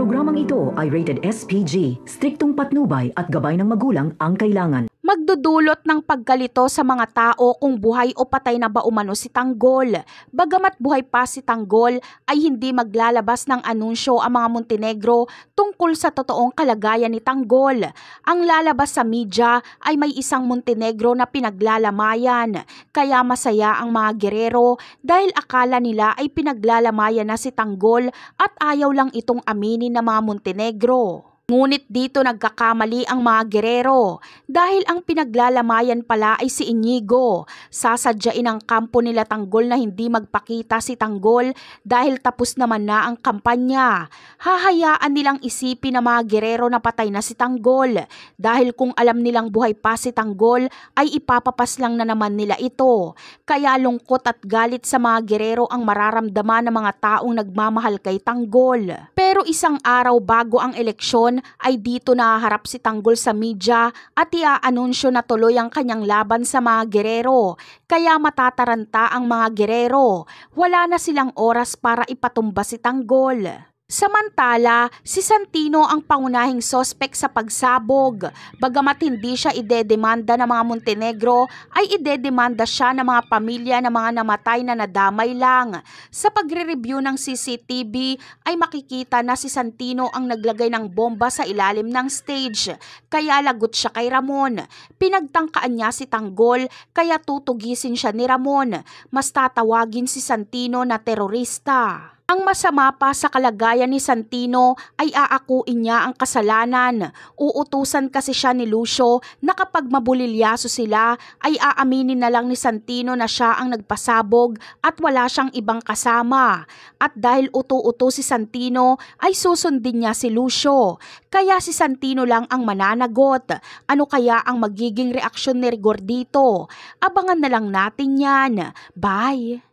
Programang ito ay rated SPG, striktong patnubay at gabay ng magulang ang kailangan. Magdudulot ng pagkalito sa mga tao kung buhay o patay na ba umano si Tanggol. Bagamat buhay pa si Tanggol ay hindi maglalabas ng anunsyo ang mga Montenegro tungkol sa totoong kalagayan ni Tanggol. Ang lalabas sa media ay may isang Montenegro na pinaglalamayan. Kaya masaya ang mga Guerrero dahil akala nila ay pinaglalamayan na si Tanggol at ayaw lang itong aminin ng mga Montenegro. Ngunit dito nagkakamali ang mga Guerrero dahil ang pinaglalamayan pala ay si Inigo. Sasadyain ang kampo nila Tanggol na hindi magpakita si Tanggol dahil tapos naman na ang kampanya. Hahayaan nilang isipin ng mga Guerrero na patay na si Tanggol dahil kung alam nilang buhay pa si Tanggol ay ipapapas lang na naman nila ito. Kaya lungkot at galit sa mga Guerrero ang mararamdaman ng mga taong nagmamahal kay Tanggol. Pero isang araw bago ang eleksyon ay dito nahaharap si Tanggol sa media at iaanunsyo na tuloy ang kanyang laban sa mga Guerrero. Kaya matataranta ang mga Guerrero. Wala na silang oras para ipatumba si Tanggol. Samantala, si Santino ang pangunahing sospek sa pagsabog. Bagamat hindi siya idedemanda ng mga Montenegro, ay idedemanda siya ng mga pamilya ng mga namatay na nadamay lang. Sa pagre-review ng CCTV ay makikita na si Santino ang naglagay ng bomba sa ilalim ng stage. Kaya lagot siya kay Ramon. Pinagtangkaan niya si Tanggol kaya tutugisin siya ni Ramon. Mas tatawagin si Santino na terorista. Ang masama pa sa kalagayan ni Santino ay aakuin niya ang kasalanan. Uutusan kasi siya ni Lucio na kapag mabulilyaso sila ay aaminin na lang ni Santino na siya ang nagpasabog at wala siyang ibang kasama. At dahil utu-uto si Santino ay susundin niya si Lucio. Kaya si Santino lang ang mananagot. Ano kaya ang magiging reaksyon ni Rigor dito? Abangan na lang natin yan. Bye!